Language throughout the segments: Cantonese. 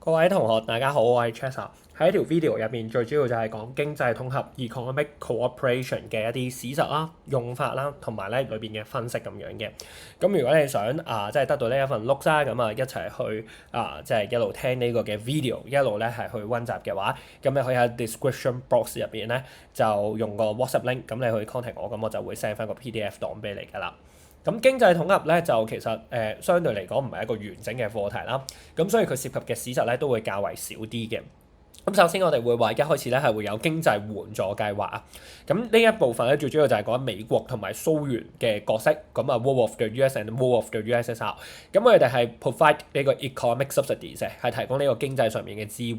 各位同學，大家好，我係 Chesa。喺一條 video 入面，最主要就係講經濟統合 （economic cooperation） 嘅一啲史實啦、用法啦，同埋咧裏邊嘅分析咁樣嘅。咁如果你想即係得到呢一份 notes 啦，咁一齊去即係一路聽呢個嘅 video，一路咧係去温習嘅話，咁你可以喺 description box 入邊咧就用個 WhatsApp link，咁你去 contact 我，咁我就會 send 翻個 PDF 檔俾你㗎啦。咁經濟統合咧就其實相對嚟講唔係一個完整嘅課題啦，咁所以佢涉及嘅史實咧都會較為少啲嘅。咁首先我哋會話一開始咧係會有經濟援助計劃啊，咁呢一部分咧最主要就係講美國同埋蘇聯嘅角色，咁War of the US and War of the USSR，咁佢哋係 provide 呢個 economic subsidies 係提供呢個經濟上面嘅支援，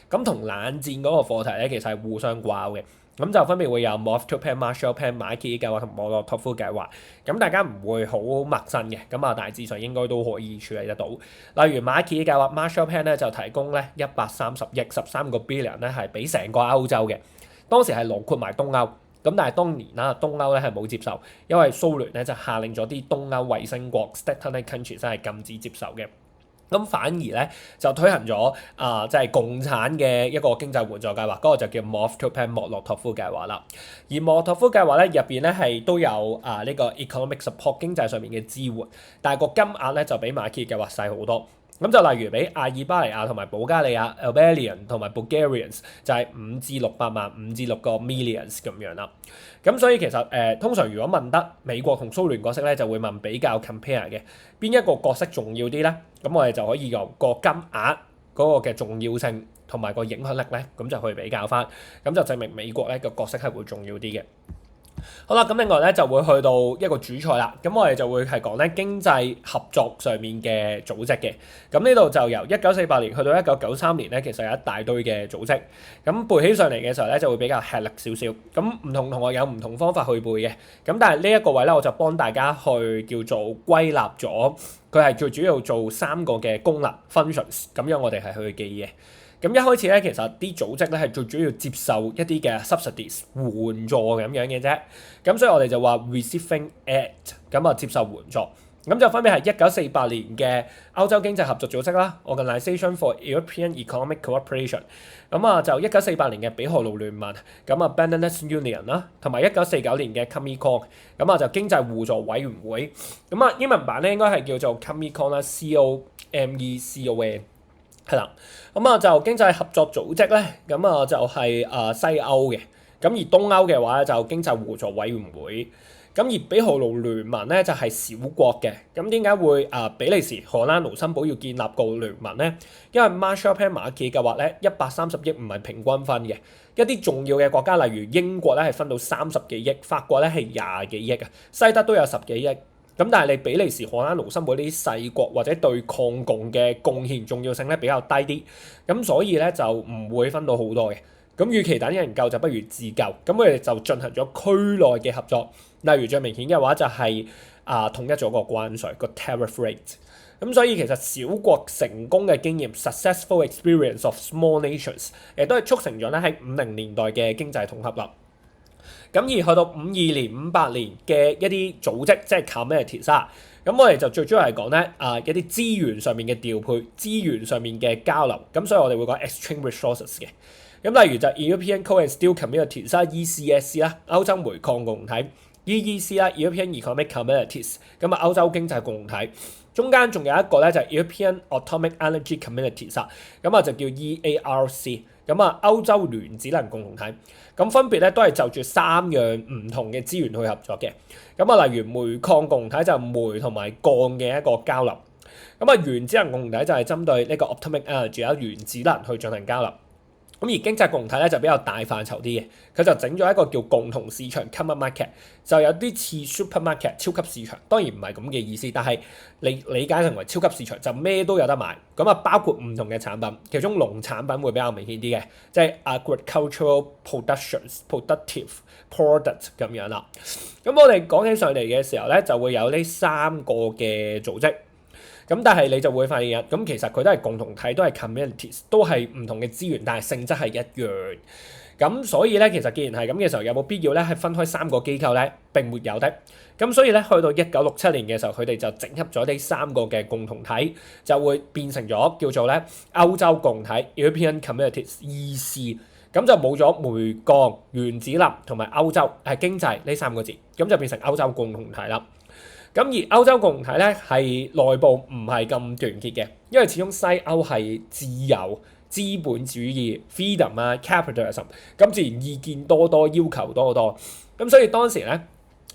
咁同冷戰嗰個課題咧其實係互相掛鈎嘅。咁就分別會有 Molotov Marshall Plan 馬歇爾計劃同莫洛托夫計劃，咁大家唔會好陌生嘅，咁大致上應該都可以處理得到。例如馬歇爾計劃 Marshall Plan 咧就提供咧130億13個 billion 咧係俾成個歐洲嘅，當時係囊括埋東歐，咁但係當年啦東歐咧係冇接受，因為蘇聯咧就下令咗啲東歐衛星國 Satellite Countries 係禁止接受嘅。咁反而咧就推行咗即係共產嘅一個經濟援助計劃，嗰個就叫 Molotov Plan 莫洛托夫計劃啦。而莫洛托夫計劃咧入邊咧係都有呢個 economic support 經濟上面嘅支援，但係個金額咧就比馬歇爾計劃細好多。咁就例如俾阿爾巴尼亞同埋保加利亞 Albanian 同埋 Bulgarians 就係5至600萬5至6個 millions 咁樣啦。咁所以其實通常如果問得美國同蘇聯角色咧，就會問比較 compare 嘅邊一個角色重要啲咧？咁我哋就可以由個金額嗰個嘅重要性同埋個影響力咧，咁就去比較翻，咁就證明美國咧個角色係會重要啲嘅。好啦，咁另外咧就會去到一個主菜啦，咁我哋就會係講咧經濟合作上面嘅組織嘅。咁呢度就由1948年去到1993年咧，其實有一大堆嘅組織。咁背起上嚟嘅時候咧，就會比較吃力少少。咁唔同同學有唔同方法去背嘅。咁但係呢一個位咧，我就幫大家去叫做歸納咗，佢係最主要做3個嘅功能 functions，咁樣我哋係去記嘅。咁一開始咧，其實啲組織咧係最主要接受一啲嘅 subsidies 援助咁樣嘅啫。咁所以我哋就話 receiving aid， 咁接受援助。咁就分別係1948年嘅歐洲經濟合作組織啦 ，Organisation for European Economic Cooperation。咁就1948年嘅比荷盧聯盟，咁Benelux Union 啦，同埋1949年嘅 Comecon， 咁就經濟互助委員會。咁英文版咧應該係叫做 Comecon 啦 ，COMECON。係啦，就經濟合作組織咧，就係西歐嘅，咁而東歐嘅話咧就經濟互助委員會，咁而比荷盧聯盟咧就係小國嘅，咁點解會比利時、荷蘭、盧森堡要建立個聯盟咧？因為 Marshall Plan 馬歇爾計劃咧130億唔係平均分嘅，一啲重要嘅國家例如英國咧係分到30幾億，法國咧係20幾億啊，西德都有10幾億。咁但係你比利時、荷蘭、盧森堡呢啲細國或者對抗共嘅貢獻重要性咧比較低啲，咁所以咧就唔會分到好多嘅。咁與其等人救就不如自救，咁佢哋就進行咗區內嘅合作。例如最明顯嘅話就係統一咗個關稅個 tariff rate。咁所以其實小國成功嘅經驗 successful experience of small nations 都係促成咗咧喺50年代嘅經濟統合啦。咁而去到52年、58年嘅一啲組織，即係 communities 咁我哋就最主要係講咧一啲資源上面嘅調配、資源上面嘅交流。咁所以我哋會講 exchange resources 嘅。咁例如就 European Coal and Steel Communities 啦、ECSC 啦、歐洲煤礦共同體、EEC 啦、European Economic Communities， 歐洲經濟共同體。中間仲有一個咧就係 European Atomic Energy Communities 就叫 EARC。歐洲原子能共同體，咁分別咧都係就住3樣唔同嘅資源去合作嘅。例如煤礦共同體就係煤同埋鋼嘅一個交流。原子能共同體就係針對呢個 atomic energy 原子能去進行交流。而經濟共同體咧就比較大範疇啲嘅，佢就整咗一個叫共同市場 common market， 就有啲似 supermarket 超級市場，當然唔係咁嘅意思，但係你理解成為超級市場就咩都有得買，包括唔同嘅產品，其中農產品會比較明顯啲嘅，即係 agricultural productive product 咁樣啦。咁我哋講起上嚟嘅時候咧，就會有呢3個嘅組織。咁但係你就會發現咁其實佢都係共同體，都係 communities，都係唔同嘅資源，但係性質係一樣。咁所以咧，其實既然係咁嘅時候，有冇必要咧係分開三個機構咧？並沒有的。咁所以咧，去到1967年嘅時候，佢哋就整合咗呢三個嘅共同體，就會變成咗叫做咧歐洲共體 European Communities (EC)。咁就冇咗煤鋼、原子能同埋歐洲經濟呢三個字，咁就變成歐洲共同體啦。咁而歐洲共同體咧係內部唔係咁團結嘅，因為始終西歐係自由資本主義 freedom 啊 capitalism， 咁自然意見多多，要求多多，咁所以當時咧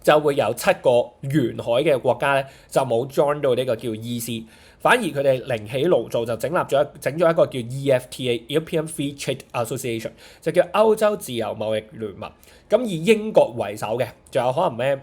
就會有7個沿海嘅國家咧就冇 join 到呢個叫 EC， 反而佢哋另起爐灶就整咗一個叫 EFTA European Free Trade Association， 就叫歐洲自由貿易聯盟。咁以英國為首嘅，仲有可能咩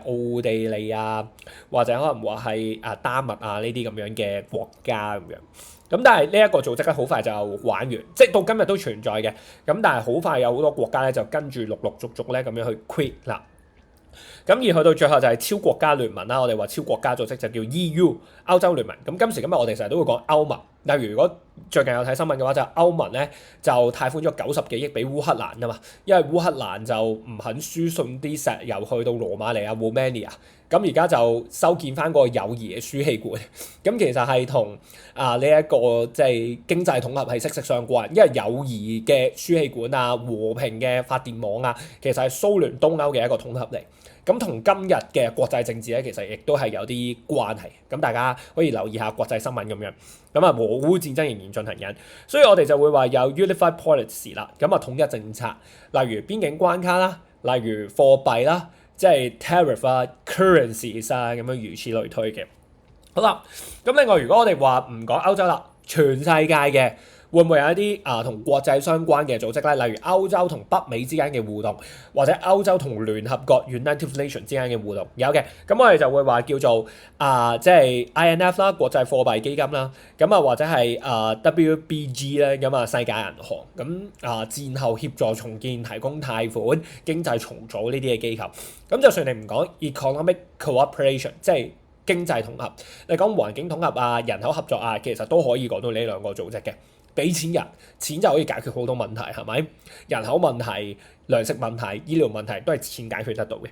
奧地利啊，或者可能話係丹麥啊呢啲咁樣嘅國家咁樣。咁但係呢一個組織咧好快就玩完，即係到今日都存在嘅。咁但係好快有好多國家咧就跟住陸陸續續咧咁樣去 quit 啦。咁而去到最後就係超國家聯盟啦，我哋話超國家組織就叫 EU 歐洲聯盟。咁今時今日我哋成日都會講歐盟，例如如果最近有睇新聞嘅話，就歐盟咧就貸款咗90幾億俾烏克蘭㗎嘛，因為烏克蘭就唔肯輸送啲石油去到羅馬尼亞 Romania， 咁而家就修建翻個友誼嘅輸氣管，咁其實係同呢一個即係經濟統合係息息相關，因為友誼嘅輸氣管啊、和平嘅發電網啊，其實係蘇聯東歐嘅一個統合嚟。咁同今日嘅國際政治咧，其實亦都係有啲關係。咁大家可以留意下國際新聞咁樣。咁啊，俄烏戰爭仍然進行緊，所以我哋就會話有 unified policy 啦。咁啊，統一政策，例如邊境關卡啦，例如貨幣啦，即係 tariff 啊、currencies 啊咁樣如此類推嘅。好啦，咁另外如果我哋話唔講歐洲啦，全世界嘅。會唔會有一啲同國際相關嘅組織咧？例如歐洲同北美之間嘅互動，或者歐洲同聯合國 United Nations 之間嘅互動有嘅。咁我哋就會話叫做即係 INF 啦，國際貨幣基金啦。咁啊或者係WBG 咧，咁啊世界銀行。咁戰後協助重建、提供貸款、經濟重組呢啲嘅機構。咁就算你唔講 economic cooperation， 即係經濟統合，你講環境統合啊、人口合作啊，其實都可以講到呢兩個組織嘅。俾錢人，錢就可以解決好多問題，係咪？人口問題、糧食問題、醫療問題都係錢解決得到嘅。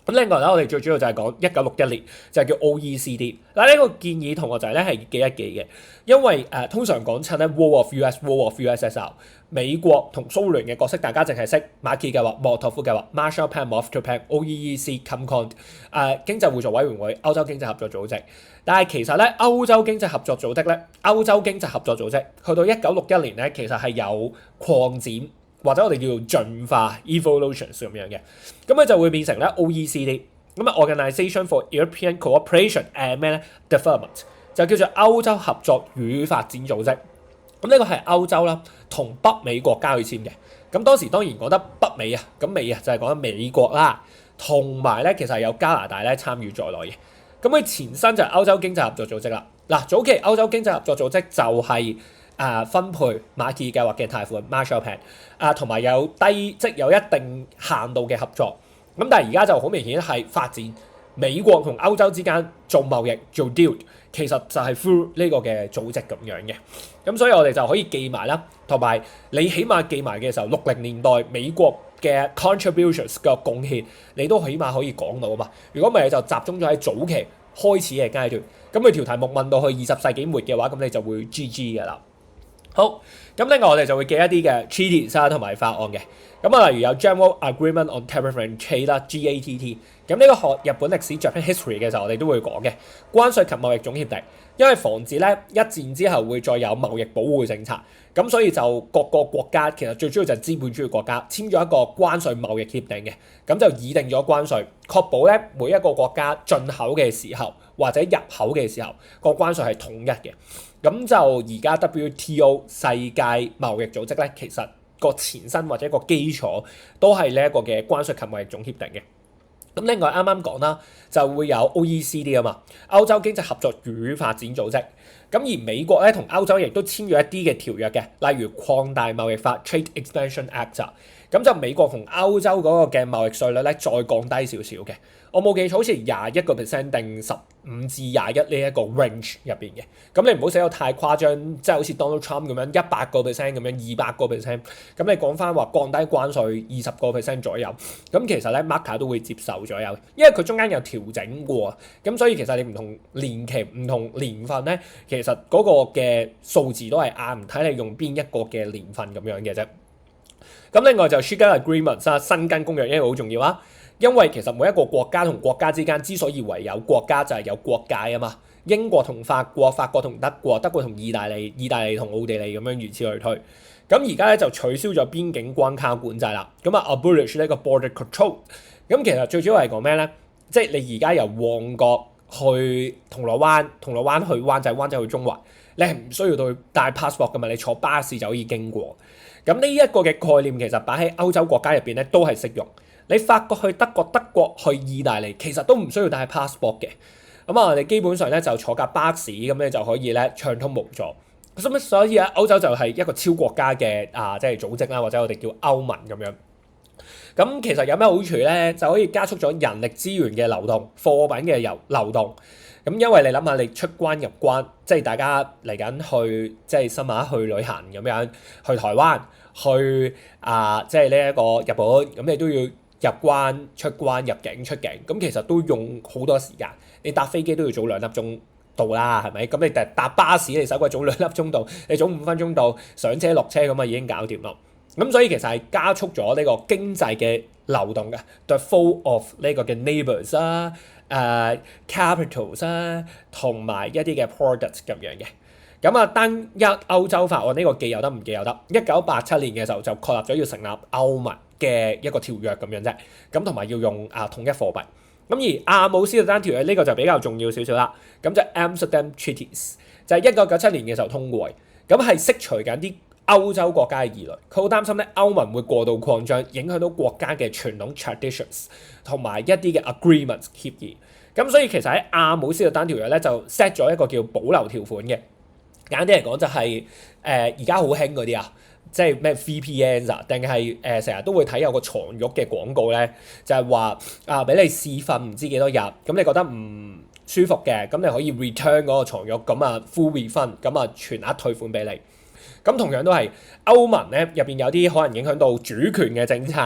咁另外咧，我哋最主要就係講1961年就係叫 OECD。嗱呢個建議同學仔咧係記一記嘅，因為通常講親咧 War of US、War of USSR， 美國同蘇聯嘅角色大家淨係識馬歇計劃、莫洛托夫計劃、Marshall Plan、Marshall Plan、OEEC、COMECON 經濟互助委員會、歐洲經濟合作組織。但係其實咧，歐洲經濟合作組織去到1961年咧，其實係有擴展或者我哋叫做進化 evolutions 咁樣嘅，咁佢就會變成咧 OECD， 咁啊 Organisation for European Cooperation and 咩咧 Development， 就叫做歐洲合作與發展組織。咁呢個係歐洲啦，同北美國家去簽嘅。咁當時當然講得北美啊，咁美啊就係講緊美國啦，同埋咧其實係有加拿大咧參與在內嘅。咁佢前身就係歐洲經濟合作組織啦。嗱，早期歐洲經濟合作組織就係分配馬歇爾計劃嘅貸款 Marshall Plan 同埋有有一定限度嘅合作。咁但係而家就好明顯係發展美國同歐洲之間做貿易做 deal， 其實就係 through 呢個嘅組織咁樣嘅。咁所以我哋就可以記埋啦，同埋你起碼記埋嘅時候，60年代美國嘅 contributions 嘅貢獻，你都起碼可以講到啊嘛。如果唔係你就集中咗喺早期開始嘅階段，咁佢條題目問到去20世紀末嘅話，咁你就會 GG 㗎啦。好，咁另外我哋就會記一啲嘅 treaties 同埋法案嘅。咁啊，例如有 General Agreement on Tariff and Trade 啦 （GATT）。咁呢個學日本歷史 Japan History 嘅時候，我哋都會講嘅關稅及貿易總協定，因為防止咧一戰之後會再有貿易保護政策，咁所以就各個國家其實最主要就係資本主義國家簽咗一個關稅貿易協定嘅，咁就擬定咗關稅，確保咧每一個國家進口嘅時候或者入口嘅時候個關稅係統一嘅。咁就而家 WTO 世界貿易組織咧，其實個前身或者個基礎都係呢一個嘅關稅及貿易總協定嘅。咁另外啱啱講啦，就會有 OECD 啊嘛，歐洲經濟合作與發展組織。咁而美國咧同歐洲亦都簽咗一啲嘅條約嘅，例如擴大貿易法 （Trade Expansion Act）。咁就美國同歐洲嗰個嘅貿易稅率咧再降低少少嘅，我冇記錯好似21%定15至21呢一個 range 入邊嘅。咁你唔好寫到太誇張，即係好似 Donald Trump 咁樣100%咁樣200%。咁你講翻話降低關稅20%左右，咁其實咧 market 都會接受左右，因為佢中間有調整過。咁所以其實你唔同年期、唔同年份咧，其實嗰個嘅數字都係啱，睇你用邊一個嘅年份咁樣嘅啫。咁另外就 Shiga Agreement 啊，申根公約因為好重要啦，因為其實每一個國家同國家之間之所以為有國家就係有國界啊嘛。英國同法國，法國同德國，德國同意大利，意大利同奧地利咁樣如此類推。咁而家咧就取消咗邊境關卡管制啦。咁啊 abolish 呢個 border control。咁其實最主要係講咩咧？即係你而家由旺角去銅鑼灣，銅鑼灣去灣仔，灣仔去中環，你係唔需要到帶 passport 噶嘛？你坐巴士就可以經過。咁呢一個嘅概念其實擺喺歐洲國家入邊咧都係適用。你法國去德國，德國去意大利，其實都唔需要帶 passport 嘅。咁啊，你基本上咧就坐架巴士咁你就可以咧暢通無阻。咁所以啊，歐洲就係一個超國家嘅即係組織啦，或者我哋叫歐盟咁樣。咁其實有咩好處咧？就可以加速咗人力資源嘅流動、貨品嘅流動。咁因為你諗下，你出關入關，即係大家嚟緊去，即係新馬去旅行咁樣，去台灣，去即係呢一個日本，咁你都要入關、出關、入境、出境，咁其實都用好多時間。你搭飛機都要早2粒鐘到啦，係咪？咁你搭巴士，你使鬼早2粒鐘到，你早5分鐘到，上車落車咁啊已經搞掂咯。咁所以其實係加速咗呢個經濟嘅流動嘅 ，the flow of 呢個嘅 neighbours 啦、capitals 啦，同埋一啲嘅 products 咁樣嘅。咁啊，單一歐洲法案呢個既有得唔既有得？1987年嘅時候就確立咗要成立歐盟嘅一個條約咁樣啫。咁同埋要用統一貨幣。咁而阿姆斯特丹條約呢個就比較重要少少啦。咁就 Amsterdam Treaties 就係1997年嘅時候通過嘅。咁係釋除緊啲歐洲國家嘅疑慮，佢好擔心咧歐盟會過度擴張，影響到國家嘅傳統 traditions 同埋一啲嘅 agreements 協議。咁所以其實喺阿姆斯特丹條約咧就 set 咗一個叫保留條款嘅。簡單啲嚟講就係而家好興嗰啲即係咩 VPN 定係成日都會睇有個床褥嘅廣告咧，就係話俾你試瞓唔知幾多日，咁你覺得唔舒服嘅，咁你可以 return 嗰個床褥，咁full refund，咁全額退款俾你。咁同樣都係歐盟咧入邊有啲可能影響到主權嘅政策，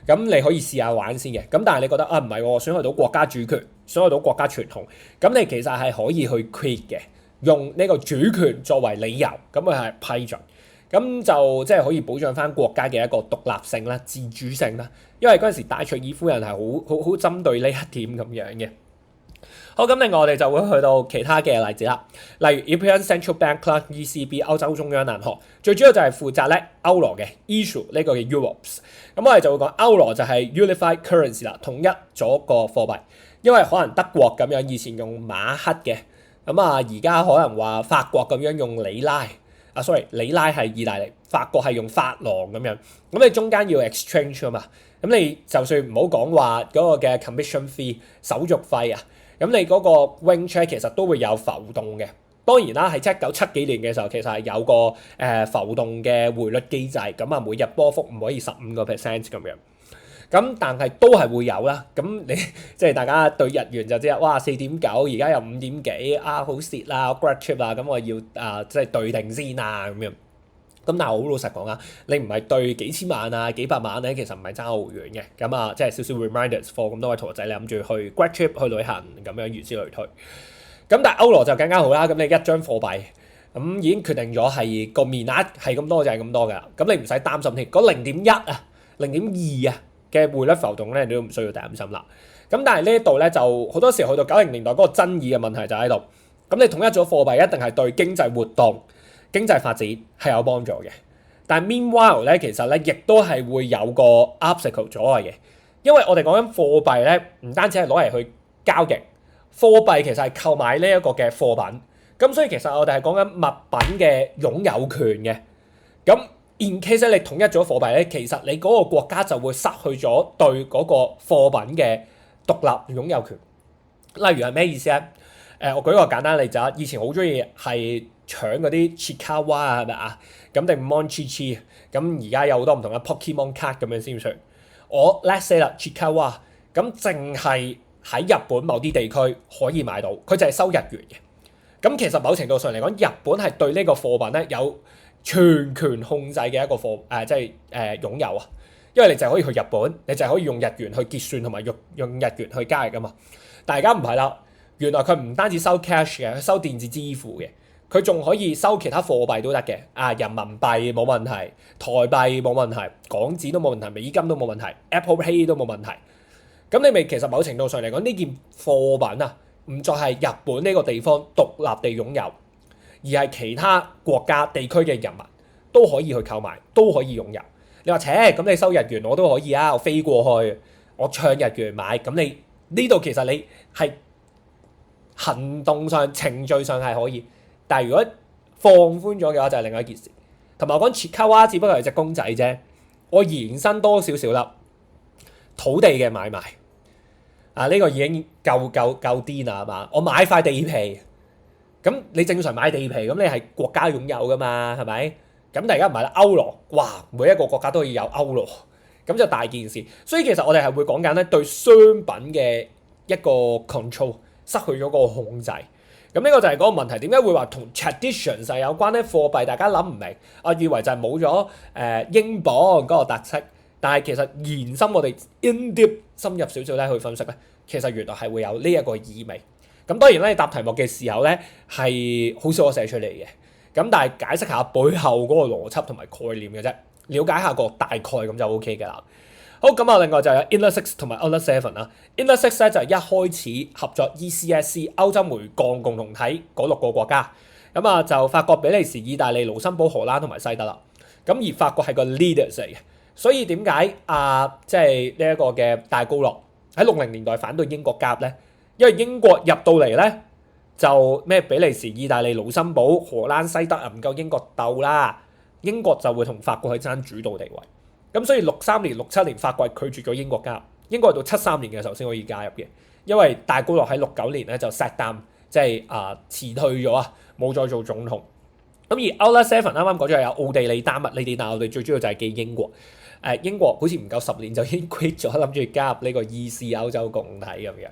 咁你可以試下玩先嘅。咁但係你覺得唔係喎，損害到國家主權，損害到國家傳統，咁你其實係可以去 quit 嘅，用呢個主權作為理由，咁佢係批准，咁就即係可以保障翻國家嘅一個獨立性啦、自主性啦。因為嗰陣時戴卓爾夫人係好針對呢一點咁樣嘅。好，咁另外我哋就會去到其他嘅例子啦，例如 European Central Bank 啦、ECB 歐洲中央銀行，最主要就係負責咧歐羅嘅 issue 呢個嘅 Euros。咁我哋就會講歐羅就係 unified currency 啦，統一咗個貨幣。因為可能德國咁樣以前用馬克嘅，咁而家可能話法國咁樣用里拉。里拉係意大利，法國係用法郎咁樣。咁你中間要 exchange 啊嘛，咁你就算唔好講話嗰個嘅 commission fee 手續費咁你嗰個 range 其實都會有浮動嘅。當然啦，喺1970幾年嘅時候，其實係有個浮動嘅匯率機制，咁每日波幅唔可以15% 咁樣。咁但係都係會有啦。咁你即係大家對日元就知啦，哇4.9，而家又5點幾好蝕啦 grad trip 啦，咁我要即係對定先咁樣。咁但係好老實講你唔係對幾千萬幾百萬咧，其實唔係爭好遠嘅。咁即係少少 reminders for 咁多位同學仔，你諗住去 grad trip 去旅行咁樣如此類推。咁但係歐羅就更加好啦。咁你一張貨幣咁已經決定咗係個面額係咁多就係咁多㗎。咁你唔使擔心添，嗰0.10.2嘅匯率浮動咧，你都唔需要擔心啦。咁但係呢一度咧就好多時去到90年代嗰個爭議嘅問題就喺度。咁你統一咗貨幣一定係對經濟活動、經濟發展係有幫助嘅。但係 meanwhile 咧，其實咧亦都係會有個 obstacle 阻礙嘅。因為我哋講緊貨幣咧，唔單止係攞嚟去交易，貨幣其實係購買呢一個嘅貨品。咁所以其實我哋係講緊物品嘅擁有權嘅。咁in case 你統一咗貨幣咧，其實你嗰個國家就會失去咗對嗰個貨品嘅獨立擁有權。例如係咩意思咧？我舉個簡單例子啊，以前好中意係搶嗰啲 Chiikawa 啊，係咪啊？咁定 Monchichi，咁而家有好多唔同嘅 Pokemon card 咁樣先算。我 let's say 啦 Chiikawa，咁淨係喺日本某啲地區可以買到，佢就係收日元嘅。咁其實某程度上嚟講，日本係對呢個貨品咧有全權控制嘅一個即係擁有啊。因為你就係可以去日本，你就係可以用日元去結算同埋用日元去交易噶嘛。但而家唔係啦，原來佢唔單止收 cash 嘅，佢收電子支付嘅，佢仲可以收其他貨幣都得嘅。人民幣冇問題，台幣冇問題，港紙都冇問題，美金都冇問題 ，Apple Pay 都冇問題。咁你咪其實某程度上嚟講，呢件貨品啊，唔再係日本呢個地方獨立地擁有，而係其他國家地區嘅人民都可以去購買，都可以擁有。你話咁你收日元我都可以啊，我飛過去，我唱日元買，咁你呢度其實你係行動上程序上係可以，但係如果放寬咗嘅話就係另外一件事。同埋我講Chiikawa只不過係隻公仔啫，我延伸多少少啦，土地嘅買賣。呢個已經夠癲啦，係嘛？我買塊地皮，咁你正常買地皮，咁你係國家擁有噶嘛，係咪？咁但係而家唔係啦，歐羅，哇！每一個國家都可以有歐羅，咁就大件事。所以其實我哋係會講緊咧對商品嘅一個 control 失去咗個控制。咁呢個就係嗰個問題，點解會話同 tradition 係有關咧？貨幣大家諗唔明，我以為就係冇咗英鎊嗰個特色。但係其實延伸我哋 in deep 深入少少咧去分析咧，其實原來係會有呢一個意味。咁當然咧，你答題目嘅時候咧係好少我寫出嚟嘅。咁但係解釋下背後嗰個邏輯同埋概念嘅啫，了解下個大概咁就 OK 嘅啦。好，咁啊，另外就有 Inner Six 同埋 Outer Seven 啦。Inner Six 咧就係一開始合作 ECSC 歐洲煤鋼共同體嗰6個國家。咁啊就法國、比利時、意大利、盧森堡、荷蘭同埋西德啦。咁而法國係個 leaders 嚟嘅。所以點解即係呢一個嘅戴高樂喺60年代反對英國加入咧？因為英國入到嚟咧就咩比利時、意大利、盧森堡、荷蘭、西德唔夠英國鬥啦，英國就會同法國去爭主導地位。咁所以63年、67年法國拒絕咗英國加入，英國係到73年嘅時候先可以加入嘅，因為戴高樂喺69年咧就 set down 即係辭退咗啊，冇再做總統。咁而 Outer Seven 啱啱講咗係有奧地利、丹麥呢啲，但係我哋最主要就係記英國。英國好似唔夠10年就已經 quit 咗，諗住加入呢個 EC 歐洲共體咁樣。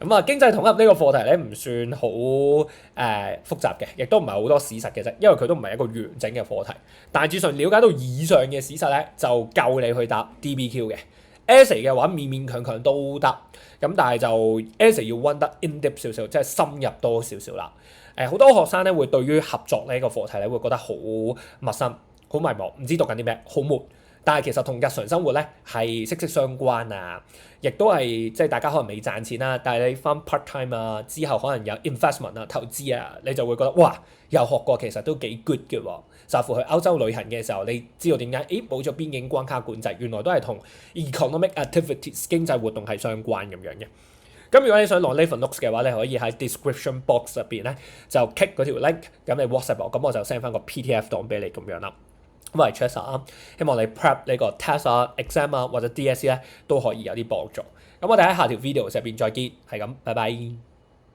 咁經濟統合呢個課題咧唔算好複雜嘅，亦都唔係好多史實嘅啫，因為佢都唔係一個完整嘅課題。大致上了解到以上嘅史實咧，就夠你去答 DBQ 嘅。essay 嘅話勉勉強強都得，咁但係就 essay 要溫得 in depth 少少，即係深入多少少啦。好多學生咧會對於合作呢個課題咧會覺得好陌生、好迷茫，唔知讀緊啲咩，好悶。但係其實同日常生活咧係息息相關啊，亦都係即係大家可能未賺錢啦，但係你翻 part time 啊，之後可能有 investment 啊、投資啊，你就會覺得哇，又學過其實都幾 good 嘅喎。甚至乎去歐洲旅行嘅時候，你知道點解？冇咗邊境關卡管制，原來都係同 economic activities 經濟活動係相關咁樣嘅。咁如果你想攞呢份 notes 嘅話，你可以喺 description box 入邊咧就 click 嗰條 link，咁你 WhatsApp 我，咁我就 send 翻個 PDF 檔俾你咁樣啦。咁我係 Chester 啊，希望你 prep 呢個 test 啊、exam 啊或者 DSE 咧都可以有啲幫助。咁我哋喺下條 video 入邊再見，係咁，拜拜。